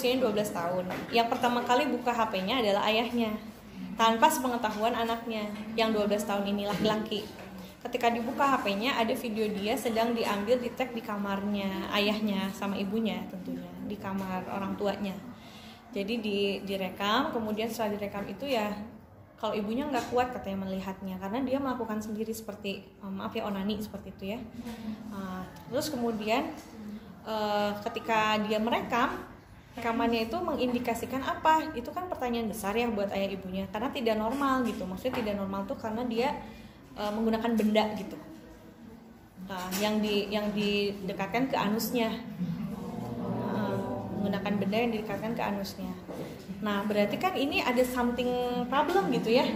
usianya 12 tahun. Yang pertama kali buka HP-nya adalah ayahnya, tanpa sepengetahuan anaknya yang 12 tahun ini laki-laki. Ketika dibuka HP-nya, ada video dia sedang diambil, di-tag di kamarnya ayahnya sama ibunya, tentunya di kamar orang tuanya. Jadi direkam, kemudian setelah direkam itu ya, kalau ibunya nggak kuat katanya melihatnya, karena dia melakukan sendiri seperti onani seperti itu ya. Terus kemudian ketika dia rekamannya itu mengindikasikan apa? Itu kan pertanyaan besar ya buat ayah ibunya, karena tidak normal gitu. Maksudnya tidak normal tuh karena dia menggunakan benda gitu, yang didekatkan ke anusnya, menggunakan benda yang didekatkan ke anusnya. Nah berarti kan ini ada something problem gitu ya.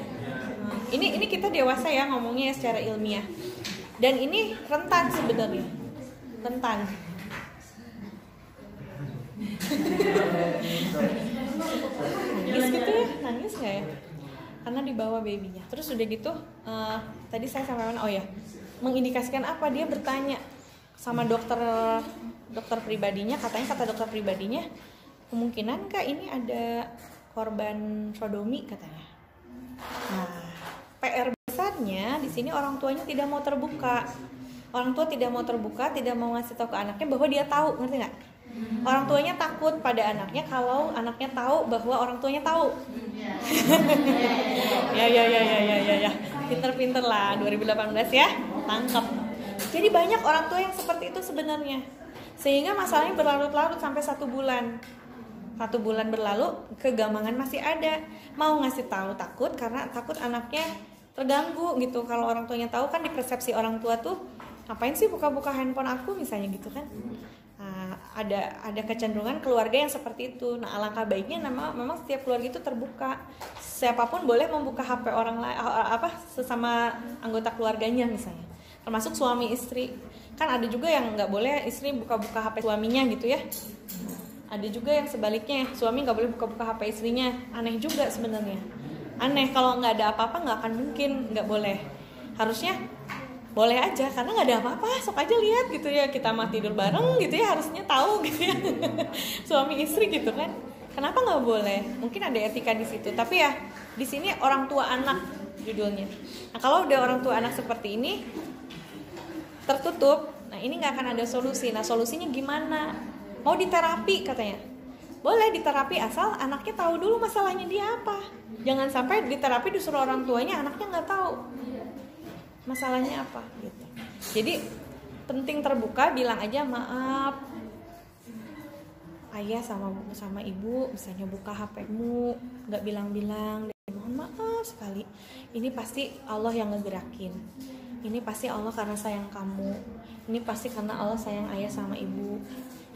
Ini kita dewasa ya ngomongnya ya secara ilmiah, dan ini rentan sebenarnya, rentan. Nangis gitu ya, nangis nggak ya? Karena dibawa babynya. Terus udah gitu, tadi saya sampaikan, mengindikasikan apa? Dia bertanya sama dokter pribadinya, kata dokter pribadinya, kemungkinan kah ini ada korban sodomi katanya. Nah, PR besarnya di sini orang tuanya tidak mau terbuka. Orang tua tidak mau terbuka, tidak mau ngasih tahu ke anaknya bahwa dia tahu, ngerti nggak? Orang tuanya takut pada anaknya kalau anaknya tahu bahwa orang tuanya tahu. Ya. Pinter-pinter lah 2018 ya, tangkap. Jadi banyak orang tua yang seperti itu sebenarnya. Sehingga masalahnya berlarut-larut sampai 1 bulan. 1 bulan berlalu, kegamangan masih ada. Mau ngasih tahu takut karena takut anaknya terganggu gitu. Kalau orang tuanya tahu kan di persepsi orang tua tuh, ngapain sih buka-buka handphone aku misalnya gitu kan. Nah, ada kecenderungan keluarga yang seperti itu. Nah, alangkah baiknya memang setiap keluarga itu terbuka. Siapapun boleh membuka HP orang lain, sesama anggota keluarganya misalnya. Termasuk suami istri. Kan ada juga yang nggak boleh istri buka-buka HP suaminya gitu ya. Ada juga yang sebaliknya, suami nggak boleh buka-buka HP istrinya. Aneh juga sebenarnya. Aneh, kalau nggak ada apa-apa nggak akan mungkin nggak boleh. Harusnya boleh aja, karena nggak ada apa-apa, sok aja lihat gitu ya, kita mah tidur bareng gitu ya, harusnya tahu gitu ya. Suami istri gitu kan, kenapa nggak boleh? Mungkin ada etika di situ, tapi ya di sini orang tua anak judulnya. Nah kalau udah orang tua anak seperti ini tertutup, nah ini nggak akan ada solusi. Nah solusinya gimana? Mau diterapi katanya, boleh diterapi asal anaknya tahu dulu masalahnya dia apa. Jangan sampai diterapi disuruh orang tuanya, anaknya nggak tahu masalahnya apa gitu. Jadi penting terbuka, bilang aja maaf ayah sama ibu, misalnya buka HP-mu nggak bilang-bilang, mohon maaf sekali, ini pasti Allah yang ngegerakin, ini pasti Allah karena sayang kamu, ini pasti karena Allah sayang ayah sama ibu,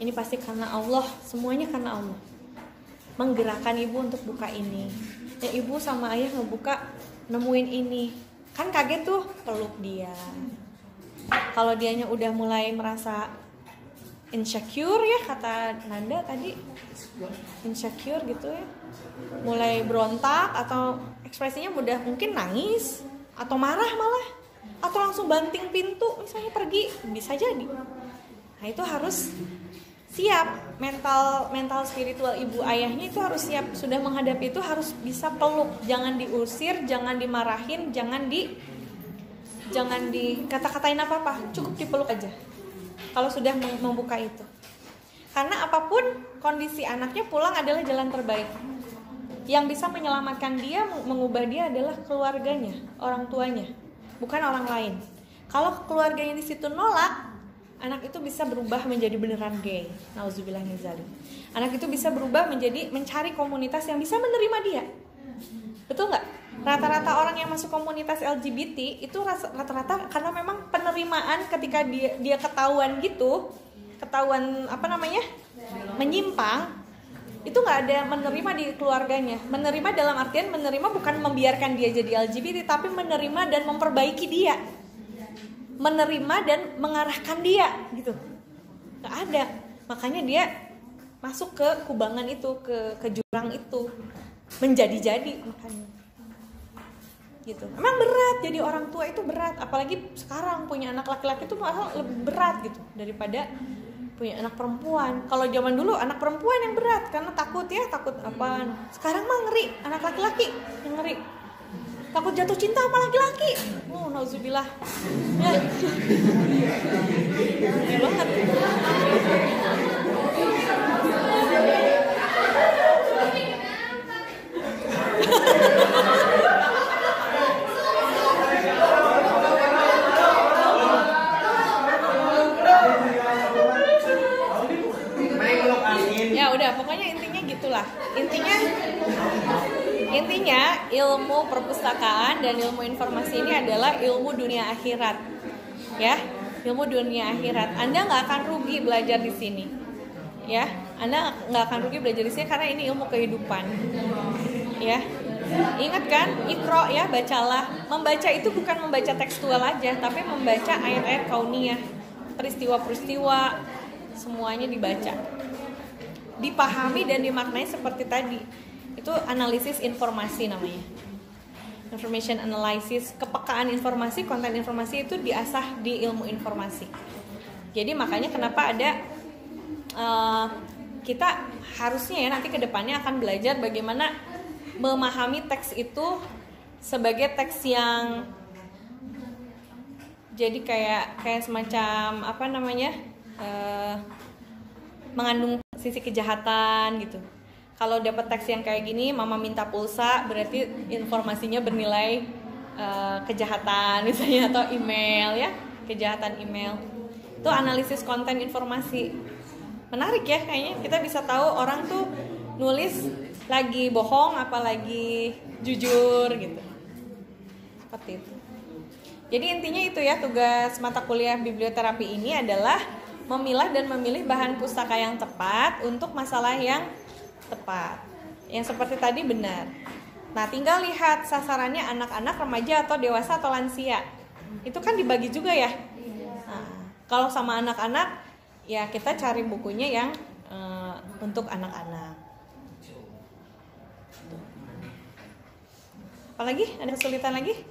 ini pasti karena Allah, semuanya karena Allah menggerakkan ibu untuk buka ini. Ya ibu sama ayah ngebuka, nemuin ini. Kan kaget tuh, peluk dia. Kalau dianya udah mulai merasa insecure ya, kata Nanda tadi, insecure gitu ya, mulai berontak atau ekspresinya udah mungkin nangis atau marah malah, atau langsung banting pintu misalnya pergi, bisa jadi. Nah itu harus siap, mental spiritual ibu ayahnya itu harus siap, sudah menghadapi itu harus bisa peluk, jangan diusir, jangan dimarahin, jangan dikata-katain apa-apa, cukup dipeluk aja kalau sudah membuka itu. Karena apapun kondisi anaknya, pulang adalah jalan terbaik. Yang bisa menyelamatkan dia, mengubah dia adalah keluarganya, orang tuanya, bukan orang lain. Kalau keluarganya di situ nolak, anak itu bisa berubah menjadi beneran gay. Nauzubillah min dzalik. Anak itu bisa berubah menjadi mencari komunitas yang bisa menerima dia. Betul nggak? Rata-rata orang yang masuk komunitas LGBT itu rata-rata karena memang penerimaan ketika dia ketahuan gitu, ketahuan menyimpang, itu nggak ada menerima di keluarganya. Menerima dalam artian menerima bukan membiarkan dia jadi LGBT, tapi menerima dan memperbaiki dia. Menerima dan mengarahkan dia gitu, nggak ada. Makanya dia masuk ke kubangan itu, ke jurang itu, menjadi makanya gitu. Emang berat jadi orang tua itu, berat, apalagi sekarang punya anak laki-laki itu malah lebih berat gitu daripada punya anak perempuan. Kalau zaman dulu anak perempuan yang berat karena takut apaan. Sekarang mah ngeri anak laki-laki yang ngeri. Takut jatuh cinta sama laki-laki. Oh, nauzubillah. Ya. Ya banget. Ya udah, pokoknya intinya gitulah. Intinya ilmu perpustakaan dan ilmu informasi ini adalah ilmu dunia akhirat, ya, ilmu dunia akhirat. Anda nggak akan rugi belajar di sini, ya. Anda nggak akan rugi belajar di sini karena ini ilmu kehidupan, ya. Ingat kan, Iqra ya, bacalah. Membaca itu bukan membaca tekstual aja, tapi membaca ayat-ayat kauniyah, peristiwa-peristiwa, semuanya dibaca, dipahami dan dimaknai seperti tadi. Itu analisis informasi namanya, information analysis. Kepekaan informasi, konten informasi itu diasah di ilmu informasi. Jadi makanya kenapa ada kita harusnya ya nanti kedepannya akan belajar bagaimana memahami teks itu sebagai teks yang jadi kayak semacam apa namanya, mengandung sisi kejahatan gitu. Kalau dapat teks yang kayak gini, mama minta pulsa, berarti informasinya bernilai kejahatan misalnya, atau email ya, kejahatan email. Itu analisis konten informasi. Menarik ya, kayaknya kita bisa tahu orang tuh nulis lagi bohong apa lagi jujur gitu. Seperti itu. Jadi intinya itu ya, tugas mata kuliah biblioterapi ini adalah memilah dan memilih bahan pustaka yang tepat untuk masalah yang tepat. Yang seperti tadi benar. Nah, tinggal lihat sasarannya anak-anak, remaja atau dewasa atau lansia. Itu kan dibagi juga ya. Nah, kalau sama anak-anak ya kita cari bukunya yang untuk anak-anak. Apalagi? Ada kesulitan lagi?